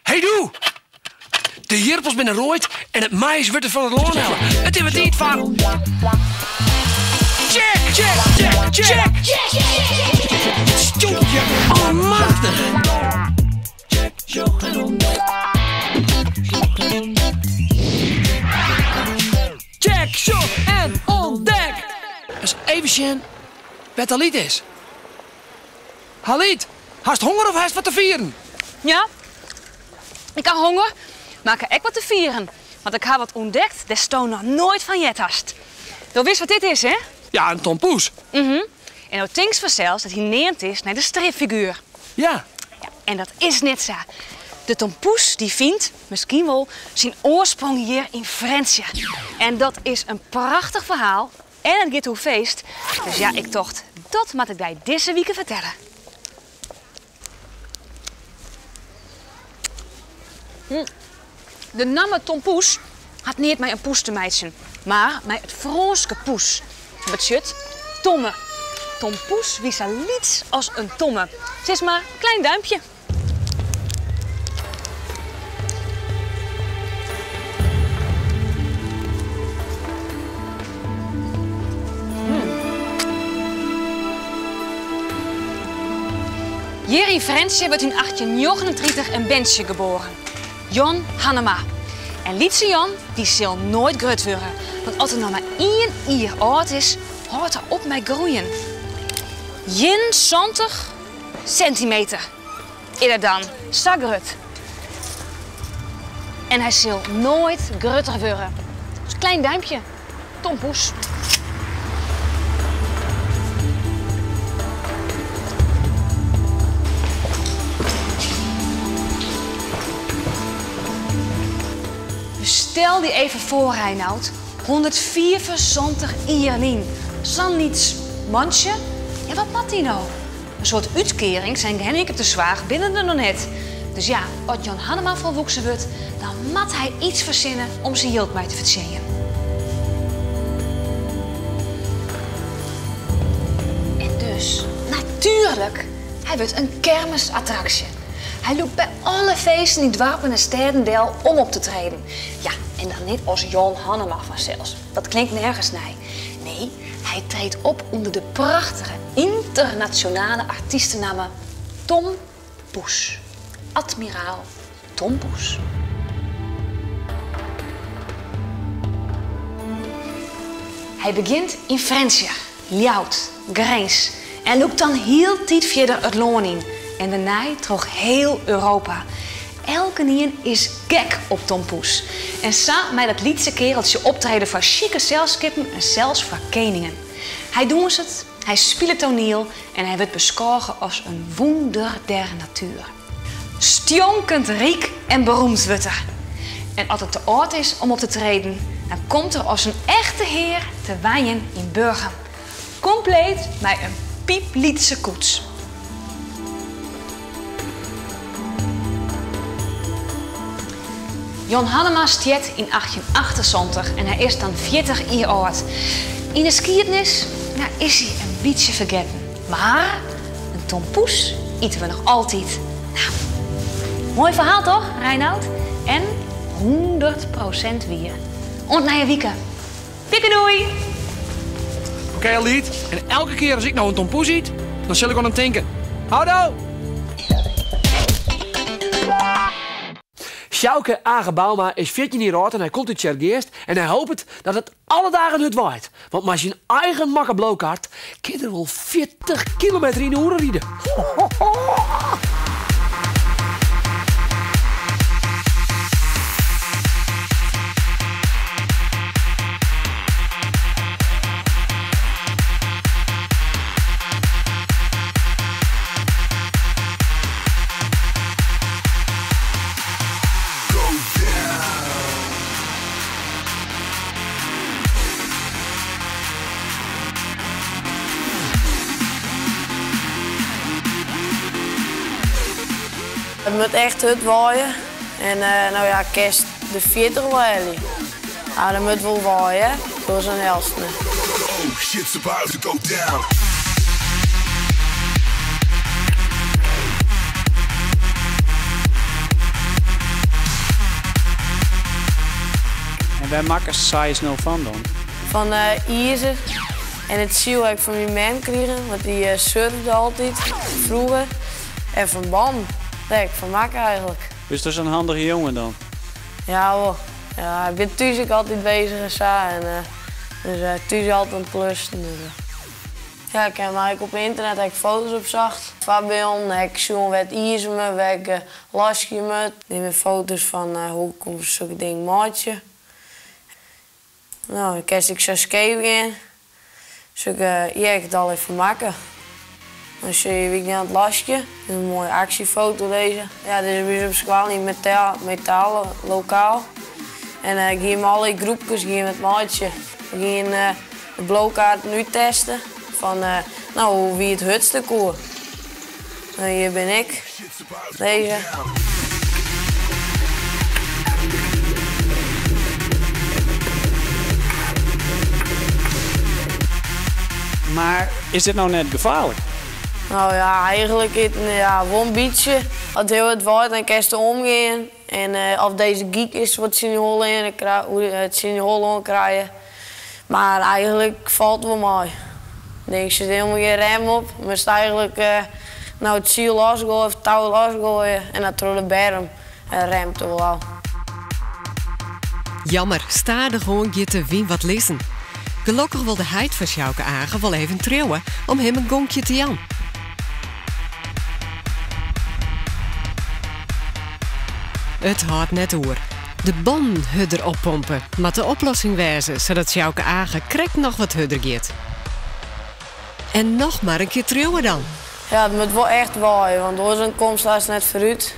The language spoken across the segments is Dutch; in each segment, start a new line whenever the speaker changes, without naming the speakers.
Hey, doe! De jirpels binnen rooid en het mais wordt er van het loon halen. Het is wat niet van... Check, check, check, check! Het stoeltje almachtig! Check, zoek en ontdek. Check, zoek en ontdek! Dus even zien wat Halit is. Halit, hast honger of hast wat te vieren?
Ja, ik heb honger, maar ik heb ook wat te vieren. Want ik heb wat ontdekt, dat Stoon nog nooit van jet hast. Je wist wat dit is, hè?
Ja, een tompoes.
En nou denkt vanzelfs dat hij neemt is naar de stripfiguur.
Ja.
Ja, en dat is net zo. De tompoes die vindt, misschien wel, zijn oorsprong hier in Fransje. En dat is een prachtig verhaal en het gaat hoe feest. Dus ja, ik dacht, dat moet ik bij deze week vertellen. De naam tompoes had niet mij een poes te meidsen, maar mij het Franse poes. Betekent tomme. Tompoes wie zo liets als een tomme. Het is maar een klein duimpje. Hier in Fransje werd in 1839 een mensje geboren. Jon Hannema. En Lietse Jan, die zal nooit groot worden. Want als er nog maar 1 jaar oud is, houdt er op met groeien. 70 centimeter. Is dat dan? Zo groot. En hij zal nooit groter worden. Dus een klein duimpje. Tompoes. Stel die even voor, Reinoud. 174 ierlien. Zo'n iets mandje. Ja, wat mat die nou? Een soort uitkering zijn gehandicapte zwaar binnen er nog net. Dus ja, als Jon Hannema volwassen wordt, dan mat hij iets verzinnen om zijn hield mij te verzinnen. En dus, natuurlijk, hij wordt een kermisattractie. Hij loopt bij alle feesten in dorpen en stedendeel om op te treden. Ja, en dan niet als Jon Hannema vanzelfs. Dat klinkt nergens naar. Nee, hij treedt op onder de prachtige internationale artiestennaam Tom Poes. Admiraal Tom Poes. Hij begint in Fransje, Ljout, Grijns en loopt dan heel tijd verder het loon in. En daarna trok heel Europa. Elke nien is gek op Tom Poes. En samen met dat lietse kereltje optreden voor chique zelfskippen en zelfs voor koningen. Hij doet het, hij speelt toneel en hij wordt beschouwd als een wonder der natuur. Stjonkend riek en beroemd wordt er. En als het te oud is om op te treden, dan komt er als een echte heer te waaien in Burgum. Compleet met een pieplietse koets. Jon Hannema stiet in 1878 en hij is dan 40 jaar oud. In de geschiedenis is hij een beetje vergeten. Maar een tompoes eten we nog altijd. Nou, mooi verhaal toch, Reinoud? En 100% weer. Und naar je wieken. Pikke doei!
Oké, Halit. En elke keer als ik nou een tompoes eet, dan zal ik aan hem denken. Houdo! Sjouke Age Bauma is 14 jaar oud en hij komt uit Tjergeest en hij hoopt dat het alle dagen het waait. Want met zijn eigen makkerblokhart kan er wel 40 kilometer in de uur rijden.
Het moet echt hard waaien. En nou ja, kerst de 40 waaien. Nou, dat moet wel waaien, door zijn helft.
Oh, shit's about to go down.
En waar maken zij snel van dan?
Van ijzer. En het ziel heb ik van mijn man gekregen, want die surfde altijd, vroeger. En van band, dat heb ik van maken eigenlijk.
Dus dat is een handige jongen dan?
Ja hoor. Ja, ik ben thuis ook altijd bezig en zo. En, dus thuis altijd aan het plussen. Dus, ja, ik heb eigenlijk op internet heb ik foto's opzacht. Fabian, ik zie wat ijzer me, welke lasje me. Die met foto's van hoe ik zulke dingen maatje. Nou, dan kan ik zo scheef in. Dus ik het al even maken. Dan zie je wie ik aan het lasje. Een mooie actiefoto deze. Ja, dit is op school niet metaal, lokaal. En ik ging alle groepjes met maatje. We gingen de blokkaart nu testen. Van nou, wie het hutste koer. Nou, hier ben ik. Deze.
Maar is dit nou net gevaarlijk?
Nou ja, eigenlijk wel een beetje. Als heel het wordt, dan kan je er omgaan. En of deze geek is wat signaal in, hoe het signaal krijgen. Maar eigenlijk valt het wel mee. Ik denk, er zit helemaal geen rem op. Maar het is eigenlijk nou, het ziel losgooien of het touw losgooien. En dan door de berm remt er wel al.
Jammer, sta er gewoon je te wien wat lezen. Gelukkig wilde hij van Sjouke Agen wel even trouwen om hem een gonkje te jan. Het houdt net oer. De ban hudder oppompen, maar de oplossing wezen, zodat Sjouke Agen krek nog wat hudder gaat. En nog maar een keer trouwen dan.
Ja, het moet wel echt waaien, want door zijn komst is net vooruit.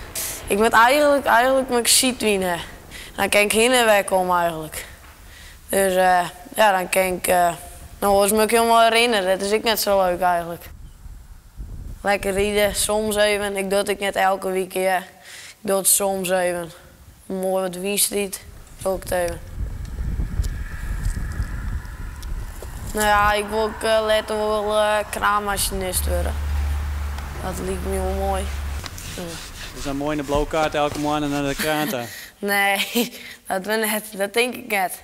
Ik moet eigenlijk met ziet winnen. Dan kan ik heen en weg komen eigenlijk. Dus ja, dan kan ik... nou, dat me ook helemaal herinneren. Dat is ook net zo leuk eigenlijk. Lekker rieden, soms even. Ik doe het niet elke week. Ja. Ik doe het soms even. Mooi wat wiestriet, ook even. Nou ja, ik wil ook later wel kraammachinist worden. Dat lijkt me wel mooi. Ja.
Dus dan mooi in de blokkaart elke morgen naar de kraan.
Nee, dat denk ik net.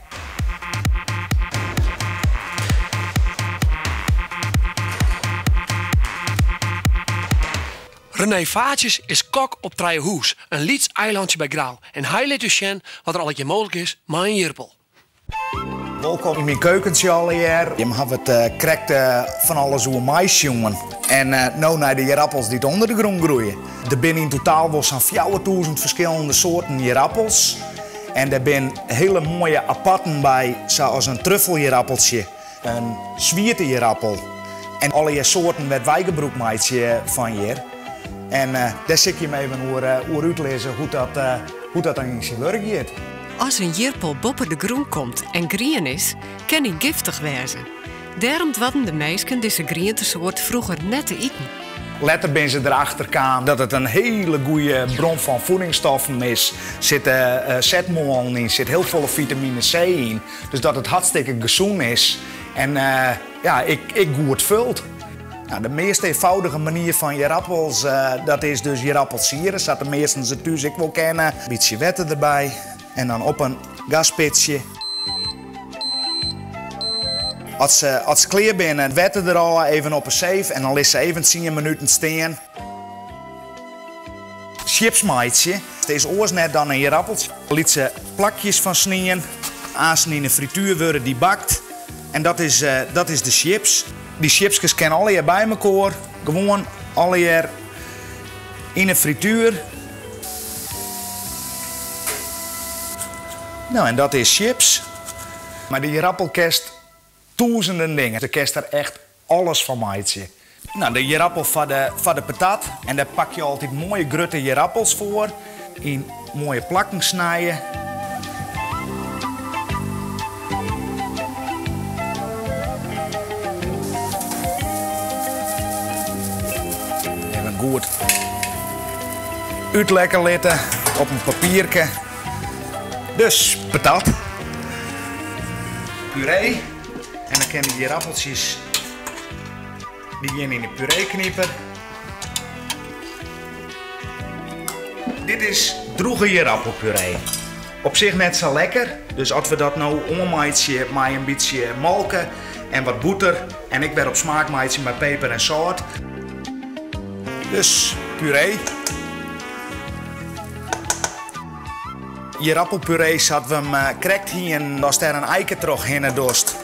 René Vaatjes is kok op Trijehoes, een Lieds eilandje bij Grauw. En hij laat u zien wat er al een keer mogelijk is met een jirpel.
Welkom in mijn keukentje alweer. Je mag het krekt van alles hoe mais, jongen. En nou naar de jirappels die onder de grond groeien. Er zijn in totaal wel zo'n 4000 verschillende soorten jirappels. En er zijn hele mooie aparten bij, zoals een truffeljirappeltje, een zwiertejirappel. En alle soorten met wijgebroekmaatje van hier. En daar zit je me even hoe uitlezen hoe dat dan in zijn werk gaat.
Als een jirpel boven de groen komt en grien is, kan hij giftig wezen. Daarom hadden de meisken deze groentesoort vroeger net te eten.
Later ben ze erachter gekomen dat het een hele goede bron van voedingsstoffen is. Er zit zetmolen in, zit heel veel vitamine C in. Dus dat het hartstikke gezond is. En ja, ik goed vult. Nou, de meest eenvoudige manier van jirappels, dat is dus jirappels sieren. Dat de meesten ze thuis ook wel kennen. Een beetje wetten erbij. En dan op een gaspitsje. Als ze klaar zijn, wetten er al even op een zeef en dan laat ze even 10 minuten staan. Chipsmaatje. Het is oors net dan een jirappeltje. Liet ze plakjes van snijden. Aansnijden in de frituur worden die bakt. En dat is de chips. Die chipsjes kennen alle bij elkaar. Gewoon alle in een frituur. Nou, en dat is chips. Maar de jirappel kerst duizenden dingen. Ze kerst er echt alles van maatje. Nou, de jirappel van de patat. En daar pak je altijd mooie grote jirappels voor. In mooie plakken snijden. Even goed uitlekker laten op een papiertje. Dus patat, puree en dan kunnen die appeltjes die gaan in de puree knippen. Dit is droege jirappelpuree. Op zich net zo lekker. Dus als we dat nou ommaatje met een beetje molken en wat boter. En ik ben op smaakmaatje met peper en zout. Dus puree. Je appelpuree zat we hem krekt hier en als er een eiken terug in het dorst.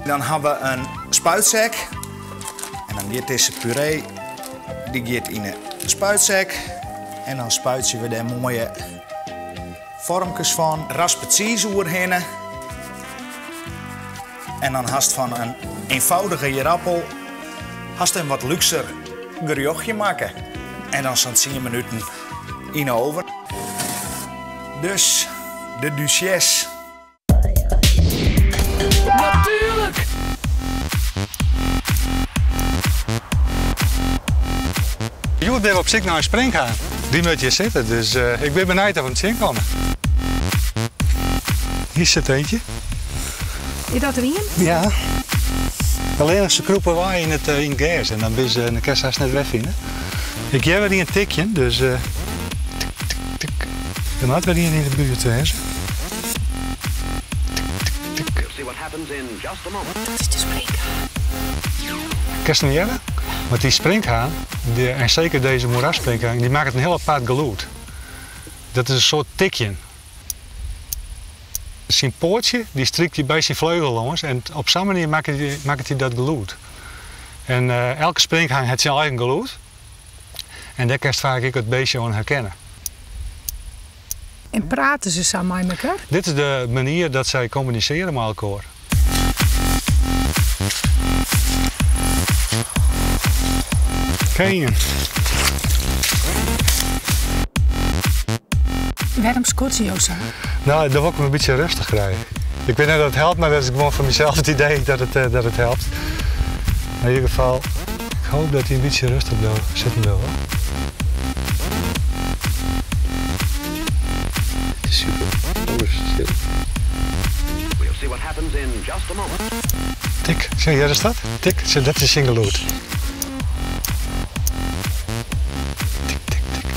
Dan hebben we een spuitzak. En dan gaat deze puree die gaat in een spuitzak. En dan spuiten we daar mooie vormpjes van. Raspet cheese heen. En dan haast van een eenvoudige jerappel haast een wat luxer gerechtje maken. En dan zo'n 10 minuten in de oven. Dus de duchesse.
Natuurlijk!
Je bent op zich naar een springhaan. Die moet je zitten, dus ik ben benieuwd of het zin komen. Hier zit eentje.
Is dat erin?
Ja. Alleen als ze kroepen wij in het gas en dan kan je net wegvinden. Ik heb weer een tikje, dus tik, tik, tik. Dan moet weer hier in de buurt wezen. Tik, tik, tik.
Dat is de springhaan.
Kan je het niet hebben? Want die springhaan, en zeker deze moerasspringhaan, die maakt een heel apart geluid. Dat is een soort tikje. Zijn poortje, die strikt hij bij zijn vleugel langs en op zo'n manier maakt hij dat geluid. En elke springhaan heeft zijn eigen geluid. En daar kan je vaak ook het beestje aan herkennen.
En praten ze samen met elkaar?
Dit is de manier dat zij communiceren met elkaar. Kijk.
Waarom scot je zo?
Nou, dat wil ik me een beetje rustig krijgen. Ik weet niet dat het helpt, maar dat is gewoon voor mezelf het idee dat het helpt. In ieder geval, ik hoop dat hij een beetje rustig zitten wil. Super. Tik, zeg jij is dat? Tik, dat is single load. Tik, tik, tik.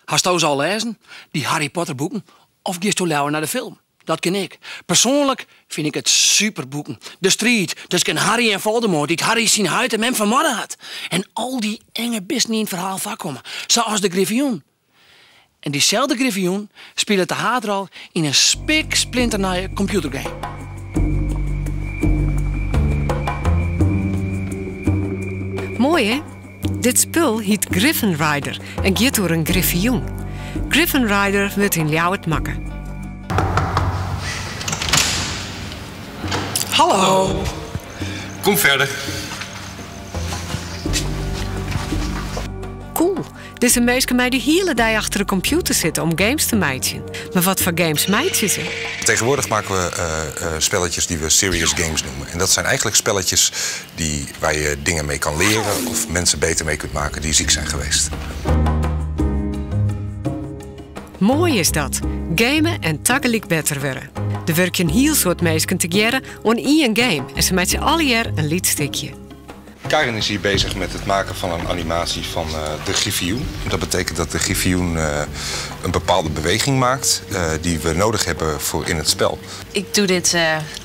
Hast u ze al lezen? Die Harry Potter boeken? Of gist u lauwer naar de film? Dat ken ik. Persoonlijk vind ik het superboeken. De strijd tussen Harry en Voldemort, die Harry zijn huid en hem vermoorden had. En al die enge bisten die in het verhaal voorkomen. Zoals de Griffioen. En diezelfde Griffioen speelt de haatral in een spiksplinternieuwe computergame.
Mooi hè? Dit spul heet Griffin Rider en gaat door een griffioen. Griffin Rider wordt in Ljouwert makken.
Hallo. Kom verder.
Cool. Dit is een meisje mij die hele dag achter de computer zitten om games te maken. Maar wat voor games maken ze?
Tegenwoordig maken we spelletjes die we serious games noemen. En dat zijn eigenlijk spelletjes waar je dingen mee kan leren of mensen beter mee kunt maken die ziek zijn geweest.
Mooi is dat. Gamen en tegelijk beter worden. Er werkt een heel soort mensen together aan één game. En ze maken alle jaar een liedstukje.
Karin is hier bezig met het maken van een animatie van de Griffioen. Dat betekent dat de Griffioen een bepaalde beweging maakt die we nodig hebben voor in het spel.
Ik doe dit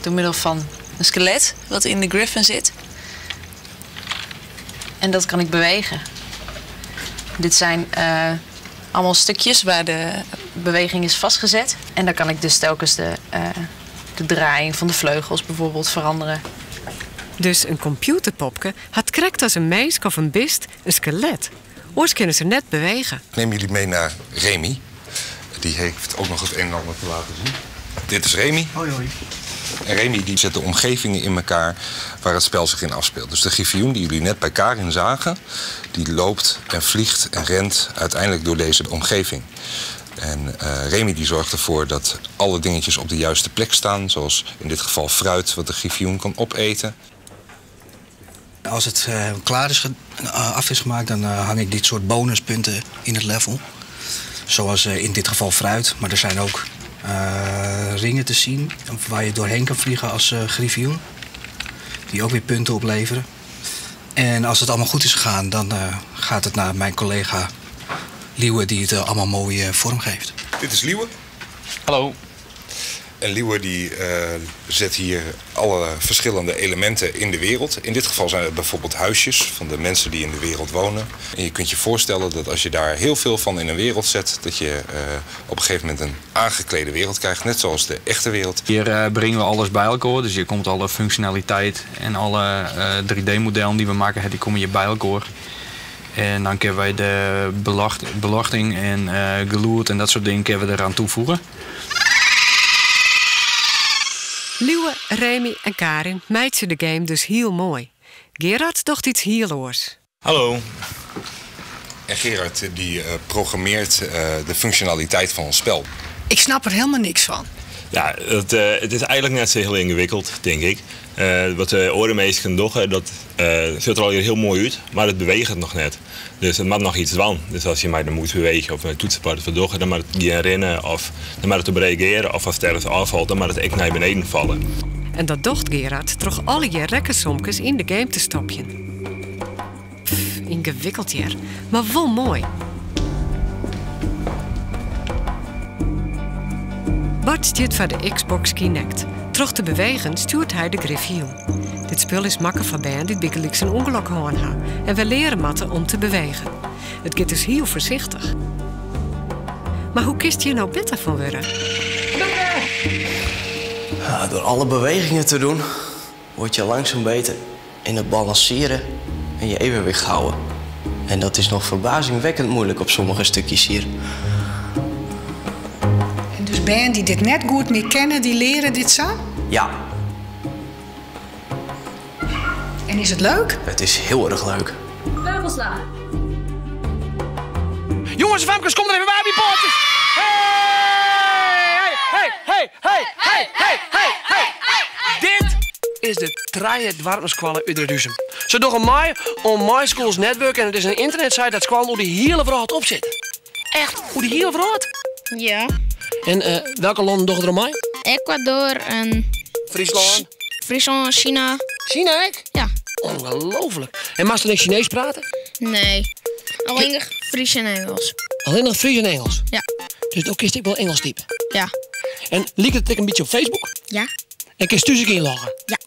door middel van een skelet wat in de Griffin zit. En dat kan ik bewegen. Dit zijn allemaal stukjes waar de beweging is vastgezet. En dan kan ik dus telkens de draaiing van de vleugels bijvoorbeeld veranderen.
Dus een computerpopke had krekt als een meisje of een bist een skelet. Oors kunnen ze net bewegen.
Ik neem jullie mee naar Remy. Die heeft ook nog het een en ander te laten zien. Dit is Remy.
Hoi, hoi.
En Remy die zet de omgevingen in elkaar waar het spel zich in afspeelt. Dus de Griffioen die jullie net bij Karin zagen, die loopt en vliegt en rent uiteindelijk door deze omgeving. En Remy die zorgt ervoor dat alle dingetjes op de juiste plek staan. Zoals in dit geval fruit wat de Griffioen kan opeten.
Als het klaar is, af is gemaakt, dan hang ik dit soort bonuspunten in het level. Zoals in dit geval fruit, maar er zijn ook ringen te zien waar je doorheen kan vliegen als Griffioen. die ook weer punten opleveren. En als het allemaal goed is gegaan, dan gaat het naar mijn collega Liewe, die het allemaal mooi vormgeeft.
Dit is Liewe.
Hallo.
En Liewe die zet hier alle verschillende elementen in de wereld. In dit geval zijn het bijvoorbeeld huisjes van de mensen die in de wereld wonen. En je kunt je voorstellen dat als je daar heel veel van in een wereld zet, dat je op een gegeven moment een aangeklede wereld krijgt. Net zoals de echte wereld.
Hier brengen we alles bij elkaar. Dus hier komt alle functionaliteit en alle 3D-modellen die we maken, die komen hier bij elkaar. En dan kunnen wij de belachting en geloerd en dat soort dingen kunnen we eraan toevoegen.
Liewe, Remy en Karin meiden de game dus heel mooi. Gerard docht iets heel oors.
Hallo. En Gerard die programmeert de functionaliteit van ons spel.
Ik snap er helemaal niks van.
Ja, het is eigenlijk net zo heel ingewikkeld, denk ik. Wat de orenmeesters kunnen doen, dat ziet er al heel mooi uit, maar het beweegt nog net. Dus het moet nog iets van. Dus als je mij dan moet bewegen of een toetsenbord verdoen, dan moet het gaan rennen of dan moet het op reageren. Of als het ergens afvalt, dan moet het echt naar beneden vallen.
En dat docht Gerard toch alle je rekkensomkes in de game te stopjen. Ingewikkeld hier, maar wel mooi. Bart stuurt van de Xbox Kinect. Troch te bewegen stuurt hij de Griffioen. Dit spul is makker van band die bikkelijk zijn ongeluk hoorn. En we leren matten om te bewegen. Het gaat dus heel voorzichtig. Maar hoe kist je nou beter van worden?
Ja, door alle bewegingen te doen, word je langzaam beter in het balanceren en je evenwicht houden. En dat is nog verbazingwekkend moeilijk op sommige stukjes hier.
En dus band die dit net goed meer kennen, die leren dit zo?
Ja.
En is het leuk?
Het is heel erg leuk.
Beugelslaan.
Jongens en famkes, kom er even bij, die poortjes! Hey! Dit is de Trije Dwarmskwallen Udredusem. Ze doen mij om My Schools Network en het is een internetsite dat squallen hoe die hele verhaal op zit. Echt, hoe die hele verhaal?
Ja.
En welke landen doen er om mij?
Ecuador en... Friesland, China.
China, ik?
Ja.
Ongelooflijk. En mag je dan Chinees praten?
Nee. Alleen nog Fries en Engels.
Alleen nog Fries en Engels?
Ja.
Dus ook kies ik wel Engels typen?
Ja.
En liep het een beetje op Facebook?
Ja.
En kun je thuis inloggen?
Ja.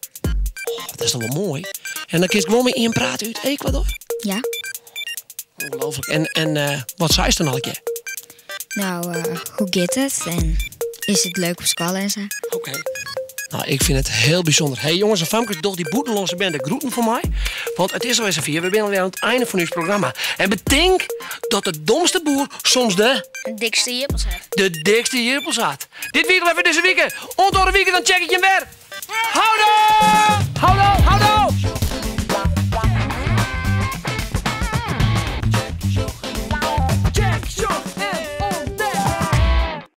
Oh, dat is toch wel mooi. En dan kun je gewoon met iemand praten uit Ecuador?
Ja.
Ongelooflijk. En wat zei ze dan al een keer?
Nou, hoe gaat het? En is het leuk op school en zo?
Oké. Nou, ik vind het heel bijzonder. Hey jongens en famkes, toch die boetenloze band de groeten voor mij. Want het is alweer zo vier. We zijn alweer aan het einde van ons programma. En bedenk dat de domste boer soms de
dikste jippels heeft.
De dikste jippels had. Dit weekend even deze weekend. Ontoren weekend, dan check ik je weer. Houdo! Houdo! Houdo!